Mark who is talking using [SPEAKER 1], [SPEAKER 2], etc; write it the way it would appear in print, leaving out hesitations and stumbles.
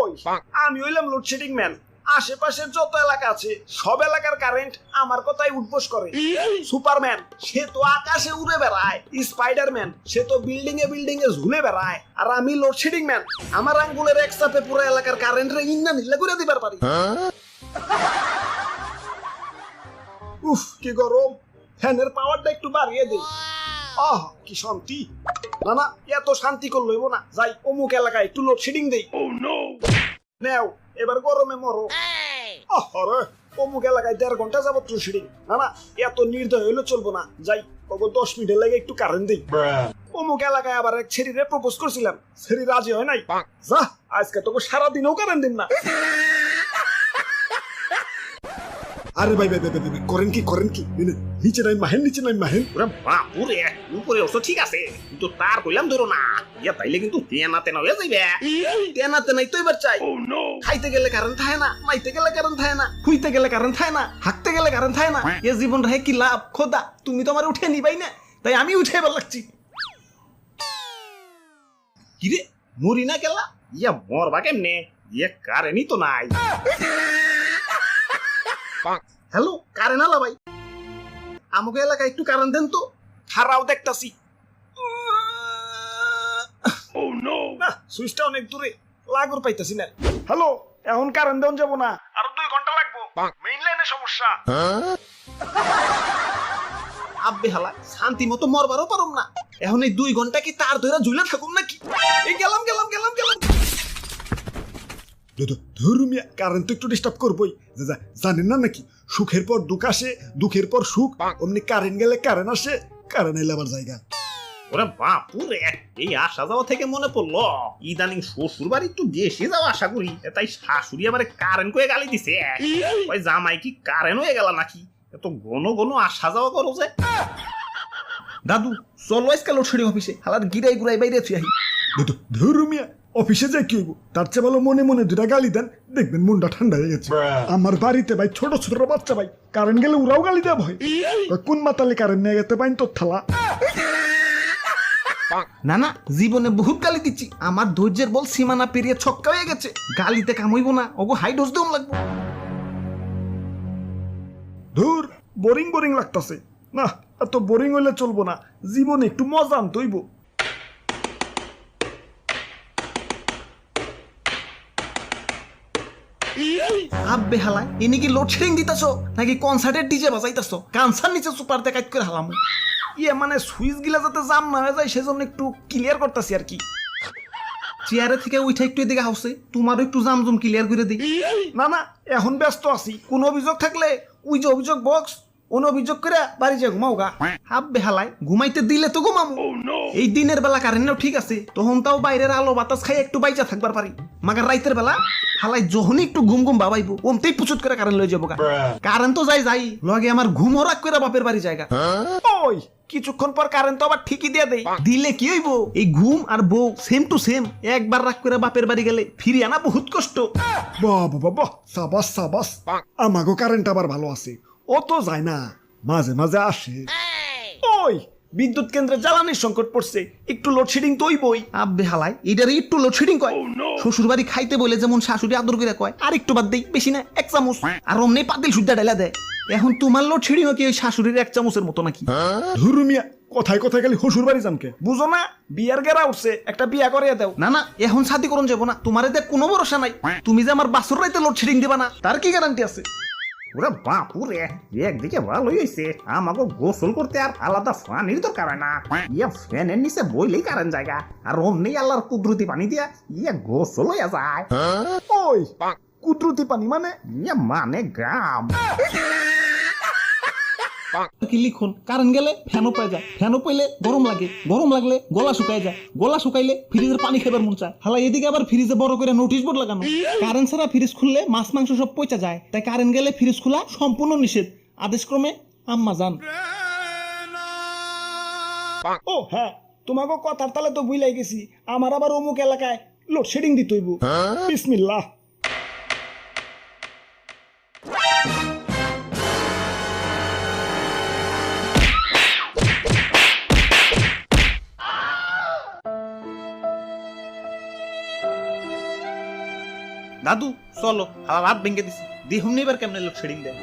[SPEAKER 1] ওই আমি হইলাম লোডশেডিং ম্যান। আশেপাশের যত এলাকা আছে সব এলাকার কারেন্ট আমার কথাই উঠবোস করে। সুপারম্যান সে তো আকাশে উড়ে বেড়ায়, স্পাইডারম্যান সে তো বিল্ডিং এ ঝুলে বেড়ায়, আর আমি লোডশেডিং ম্যান। আমার আঙ্গুলের এক চাপে পুরো এলাকার কারেন্ট রে ইন্না নিল্লা করে দিবার পারি। উফ কি গরম, ফ্যানের পাওয়ারটা একটু বাড়িয়ে দে। আহ কি শান্তি। না না এত শান্তি করলে হইব না, যাই অমুক এলাকায় একটু লোডশেডিং দেই। নেও এবার গরমে মরো। আরে অমুক এলাকায় 1.5 ঘন্টা যাবত লোডশেডিং। না না এত নির্দয় হইলে চলবো না, যাই ওগো 10 মিনিটের লাগে একটু কারেন্ট দেই। অমুক এলাকায় আবার এক ছেড়িরে প্রপোজ করছিলাম, ছেড়ি রাজি হয় নাই। যা আজকে তোকে সারাদিনও কারেন্ট দিন না। আরে ভাই ভাই ভাই করেন কি নিচে নাই মাহেন।
[SPEAKER 2] ওরে বাপুরে, উপরে অবশ্য ঠিক আছে, কিন্তু তার কইলাম ধরো না, ইয়া তাইলে কিন্তু তেনা হয়ে যাইবে।
[SPEAKER 1] তেনাতে নাই তো এবার চাই। খাইতে গেলে কারেন্ট থাকে না, মাইতে গেলে কারেন্ট থাকে না, খুইতে গেলে কারেন্ট থাকে না, হাঁকতে গেলে কারেন্ট থাকে না। এ জীবন রে কি লাভ খোদা, তুমি তো আমার উঠে নিবাই না, তাই আমি উঠে এবার লাগছি।
[SPEAKER 2] কিরে মরি না গেলা, ইয়া মরবা কেমনে, ইয়া কারেন্টই তো নাই।
[SPEAKER 1] হ্যালো কারেন্ট আলা ভাই, আমাকে এলাকায় একটু কারেন্ট দেন তো। খারাও দেখতাছি। না সুইচটা অনেক দূরে, লাগর পাইতাছি না। হ্যালো এখন কারেন্ট দেন যাব না, আরো 2 ঘন্টা লাগবো, মেইন লাইনে সমস্যা। আব্বে হালা শান্তি মতো মরবারও পারুম না, এখন এই 2 ঘন্টা কি তার ধরে ঝুলে থাকুম নাকি? এই গেলাম। ধর্মিয়া কারেন্ট তো একটু ডিস্টার্ব করবোই, জানেন না নাকি সুখের পর দুঃখ আসে, দুঃখের পর সুখ, অমনি কারেন্ট গেলে কারেন্ট আসে, কারেন্ট এলে আবার জায়গা।
[SPEAKER 2] ওরে বাপুরে, এই আসা যাওয়া থেকে মনে পড়লো ইদানিং শ্বশুর বাড়ি একটু বেশি যাওয়া আশা করি, তাই শাশুড়ি আমার কারেন্ট করে গালি দিছে। ওই জামাই কি কারেন্ট হয়ে গেল নাকি, এত ঘন আসা যাওয়া করো যে।
[SPEAKER 1] দাদু চলো আজকে লোডশেডিং অফিসে, হালার গিরাই গুড়াই বাইরে আছি। ধর্মিয়া অফিসে যাই কি হইব, তার চেয়ে ভালো মনে মনে 2টা গালি দেন, দেখবেন মনটা ঠান্ডা হয়ে গেছে। আমার বাড়িতে ভাই ছোট বাচ্চা ভাই কারেন্ট গেলে ওরাও গালি দেওয়া ভয়, কোন মাতালে কারেন্ট নিয়ে গেতে পাইন তোর থালা। না জীবনে বহুত গালি দিচ্ছি, আমার ধৈর্যের বল সীমানা পেরিয়ে ছক্কা হয়ে গেছে, গালিতে কাম হইব না, ওগো হাই ডোজ দেওয়া লাগবো। ধুর বোরিং লাগতাছে, না এত বোরিং হইলে চলবো না, জীবনে একটু মজা আনতে হইব। আব্বে হালা ইনি কি লোডশেডিং দিতাছো নাকি কনসার্টের ডিজে বাজাইতাছো? কানসার নিচে সুপার দেখাইত করে হালাম। ইয়ে মানে সুইচ গিলা যাতে জাম না হয়ে যায় সেজন্য একটু ক্লিয়ার করতেছি আর কি। চেয়ারে থেকে উঠে একটু এদিকে হাউসে, তোমারও একটু জামজুম ক্লিয়ার করে দিই। না এখন ব্যস্ত আছি, কোন অভিযোগ থাকলে ওই যে অভিযোগ বক্স, কোন অভিযোগ করে বাড়ি যা ঘুমাও গা। আব্বে হালাই ঘুমাইতে দিলে তো ঘুমামু, এই দিনের বেলা কারেন্টও ঠিক আছে, তখন তাও বাইরের আলো বাতাস খাই একটু বাইচা থাকবার পারি, মাগার রাইতের বেলা হালাই যখনই একটু ঘুম বাবাইবো ওমতেই পুচুত করে কারেন্ট লয়ে যাবো গা। কারেন্ট তো যাই লগে আমার ঘুম হরাক করে বাপের বাড়ি জায়গা। ওই কিছুক্ষণ পর কারেন্ট তো আবার ঠিকই দিয়ে দেয়, দিলে কি হইব, এই ঘুম আর বউ সেম টু সেম, একবার রাগ করে বাপের বাড়ি গেলে ফিরে আনা বহুত কষ্ট। বাবা সাবাস আমাগো কারেন্ট আবার ভালো আছে, ও তো যায় না, মাঝে আসে। ওই বিদ্যুৎ কেন্দ্রে জ্বালানির সংকট পড়ছে, একটু লোডশেডিং তো হইবই। আব্বে হালাই এটারে একটু লোডশেডিং কয়, শ্বশুর বাড়ি খাইতে বলে যেমন শাশুড়ি আদর করে কয়, আর একটু বাদ দেই, বেশি না 1 চামচ, আর অমনি পাতিল সুদ্ধা ডাইলা দেয়। এখন তোমার লোডশেডিং কি ওই শাশুড়ির 1 চামচের মতো নাকি? ধর্মিয়া কথায় গেলে শ্বশুর বাড়ি জানকে বুঝো না, বিয়ার গেরা উঠছে, একটা বিয়া করিয়া দাও। না এখন শাদি করুন যাবো না, তোমার এতে কোনো ভরসা নাই, তুমি যে আমার বাসুর রাইতে লোডশেডিং দিবা না তার কি গ্যারান্টি আছে?
[SPEAKER 2] ওরে বাপুরে, একদিকে ভালোই হয়েছে, আমাকে গোসল করতে আর আলাদা পানির দরকার হয় না, ইয়া ফ্যানের নিচে বইলেই কারেন্ট জায়গা, আর অমনি আল্লাহর কুদরতি পানি দিয়া ইয়া গোসল হইয়া যায়।
[SPEAKER 1] ওই কুদরতি পানি মানে?
[SPEAKER 2] ইয়া মানে গ্রাম।
[SPEAKER 1] কি লিখুন, কারেন্ট গেলে ফ্যানও পাই যায়, ফ্যানও পাইলে গরম লাগে, গরম লাগলে গলা শুকায় যায়, গলা শুকাইলে ফ্রিজের পানি খাবার মন চায়। হালা এদিকে আবার ফ্রিজে বড় করে নোটিশ বোর্ড লাগানো, কারেন্ট ছাড়া ফ্রিজ খুললে মাছ মাংস সব পচা যায়, তাই কারেন্ট গেলে ফ্রিজ খোলা সম্পূর্ণ নিষেধ, আদেশক্রমে আম্মা জান। ও হ্যাঁ তোমাকে কথার তালে তো ভুলাই গেছি, আমার আবার অমুক এলাকায় লোডশেডিং দিতে হইব। বিসমিল্লাহ।
[SPEAKER 2] দাদু চলো হালা রাত ভেঙে দিছি দেখুন এবার কেমনে লোডশেডিং দেয়